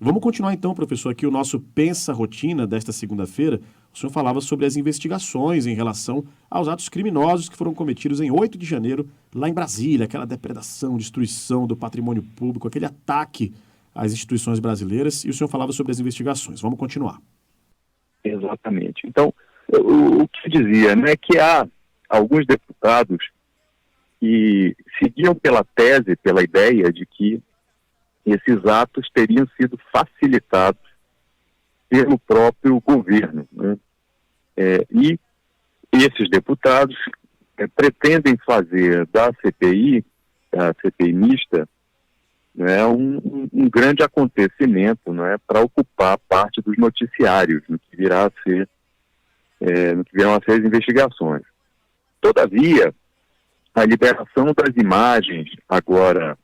Vamos continuar então, professor, aqui o nosso Pensa Rotina desta segunda-feira. O senhor falava sobre as investigações em relação aos atos criminosos que foram cometidos em 8 de janeiro, lá em Brasília, aquela depredação, destruição do patrimônio público, aquele ataque às instituições brasileiras, e o senhor falava sobre as investigações. Vamos continuar. Exatamente. Então, o que eu dizia, né, que há alguns deputados que seguiam pela tese, pela ideia de que esses atos teriam sido facilitados pelo próprio governo, né? E esses deputados pretendem fazer da CPI, a CPI mista, né, um grande acontecimento, né, para ocupar parte dos noticiários no que virão a ser as investigações. Todavia, a liberação das imagens agora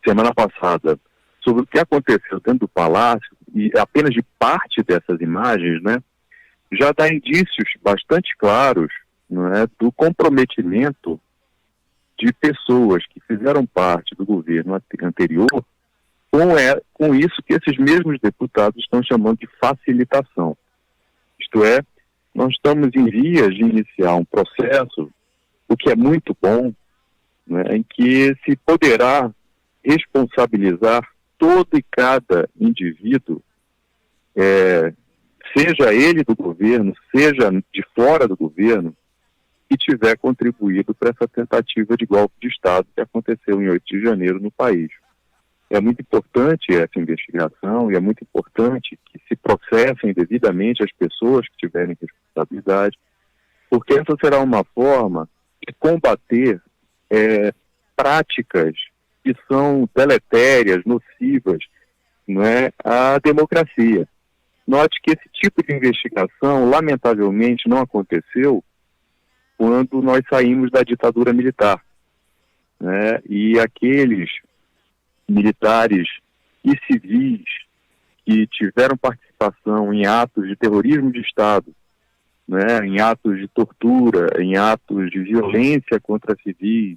semana passada, sobre o que aconteceu dentro do Palácio, e apenas de parte dessas imagens, né, já dá indícios bastante claros, né, do comprometimento de pessoas que fizeram parte do governo anterior com isso que esses mesmos deputados estão chamando de facilitação. Isto é, nós estamos em vias de iniciar um processo, o que é muito bom, né, em que se poderá responsabilizar todo e cada indivíduo, seja ele do governo, seja de fora do governo, que tiver contribuído para essa tentativa de golpe de Estado que aconteceu em 8 de janeiro no país. É muito importante essa investigação e é muito importante que se processem devidamente as pessoas que tiverem responsabilidade, porque essa será uma forma de combater práticas que são deletérias, nocivas, não é, à democracia. Note que esse tipo de investigação, lamentavelmente, não aconteceu quando nós saímos da ditadura militar, né? E aqueles militares e civis que tiveram participação em atos de terrorismo de Estado, né, em atos de tortura, em atos de violência contra civis,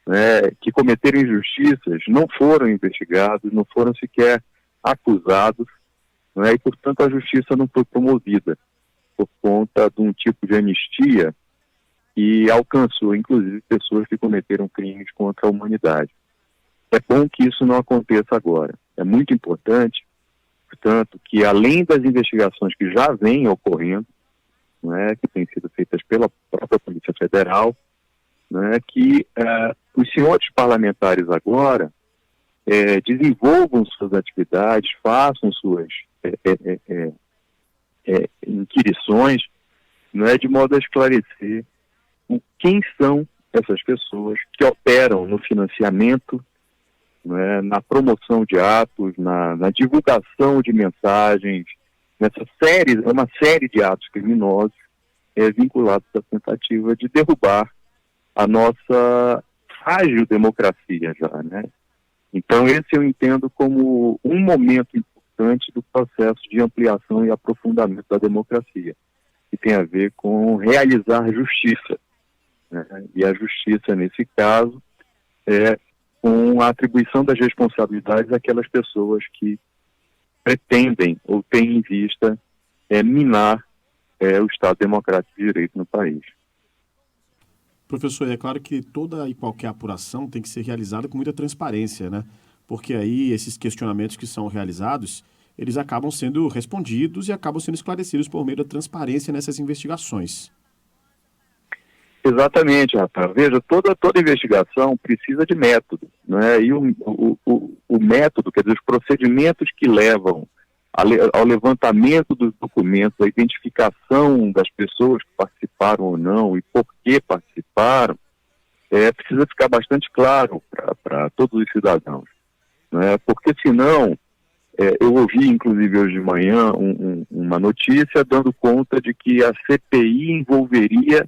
né, que cometeram injustiças, não foram investigados, não foram sequer acusados, né, e, portanto, a justiça não foi promovida por conta de um tipo de anistia que alcançou, inclusive, pessoas que cometeram crimes contra a humanidade. É bom que isso não aconteça agora. É muito importante, portanto, que além das investigações que já vêm ocorrendo, né, que têm sido feitas pela própria Polícia Federal, né, que os senhores parlamentares agora desenvolvam suas atividades, façam suas inquirições, né, de modo a esclarecer quem são essas pessoas que operam no financiamento, né, na promoção de atos, na divulgação de mensagens, uma série de atos criminosos vinculados à tentativa de derrubar a nossa frágil democracia já, né? Então esse eu entendo como um momento importante do processo de ampliação e aprofundamento da democracia, que tem a ver com realizar justiça, né? E a justiça, nesse caso, é com a atribuição das responsabilidades àquelas pessoas que pretendem ou têm em vista minar o Estado Democrático de Direito no país. Professor, é claro que toda e qualquer apuração tem que ser realizada com muita transparência, né? Porque aí esses questionamentos que são realizados, eles acabam sendo respondidos e acabam sendo esclarecidos por meio da transparência nessas investigações. Exatamente, Rafael. Veja, toda investigação precisa de método, né? E o método, quer dizer, os procedimentos que levam ao levantamento dos documentos, a identificação das pessoas que participaram ou não e por que participaram, precisa ficar bastante claro para todos os cidadãos, né? Porque senão, eu ouvi inclusive hoje de manhã uma notícia dando conta de que a CPI envolveria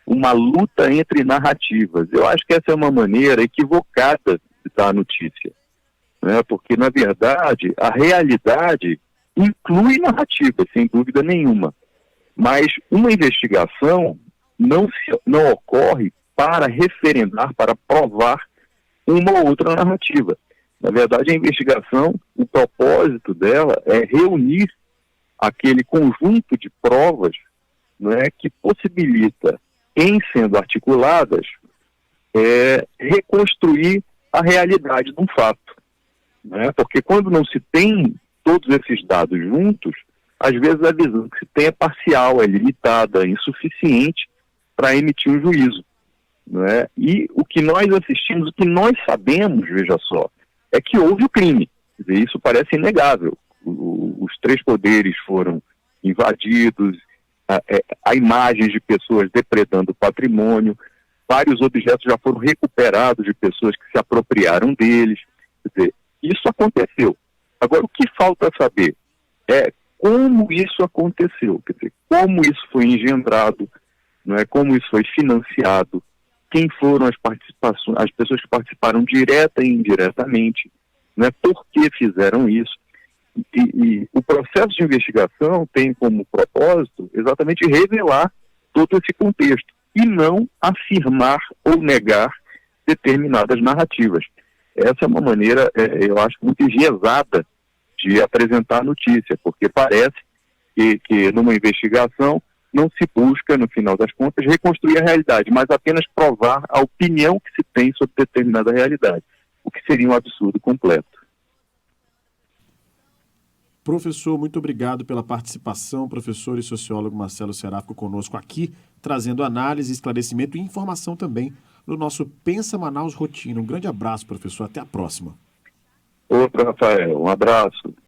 uma luta entre narrativas. Eu acho que essa é uma maneira equivocada de dar a notícia, né? Porque, na verdade, a realidade inclui narrativa, sem dúvida nenhuma. Mas uma investigação não ocorre para referendar, para provar uma ou outra narrativa. Na verdade, a investigação, o propósito dela é reunir aquele conjunto de provas, né, que possibilita, em sendo articuladas, reconstruir a realidade de um fato. Né? Porque quando não se tem todos esses dados juntos, às vezes a visão que se tem é parcial, é limitada, é insuficiente para emitir um juízo. Né? E o que nós assistimos, o que nós sabemos, veja só, é que houve o crime. Quer dizer, isso parece inegável. Os três poderes foram invadidos, há imagens de pessoas depredando o patrimônio, vários objetos já foram recuperados de pessoas que se apropriaram deles. Quer dizer, isso aconteceu. Agora, o que falta saber é como isso aconteceu, quer dizer, como isso foi engendrado, não é, como isso foi financiado, quem foram as participações, as pessoas que participaram direta e indiretamente, né, por que fizeram isso. E o processo de investigação tem como propósito exatamente revelar todo esse contexto e não afirmar ou negar determinadas narrativas. Essa é uma maneira, eu acho, muito enviesada de apresentar a notícia, porque parece que numa investigação não se busca, no final das contas, reconstruir a realidade, mas apenas provar a opinião que se tem sobre determinada realidade, o que seria um absurdo completo. Professor, muito obrigado pela participação. Professor e sociólogo Marcelo Seráfico conosco aqui, trazendo análise, esclarecimento e informação também no nosso Pensa Manaus Rotina. Um grande abraço, professor. Até a próxima. Outro, Rafael. Um abraço.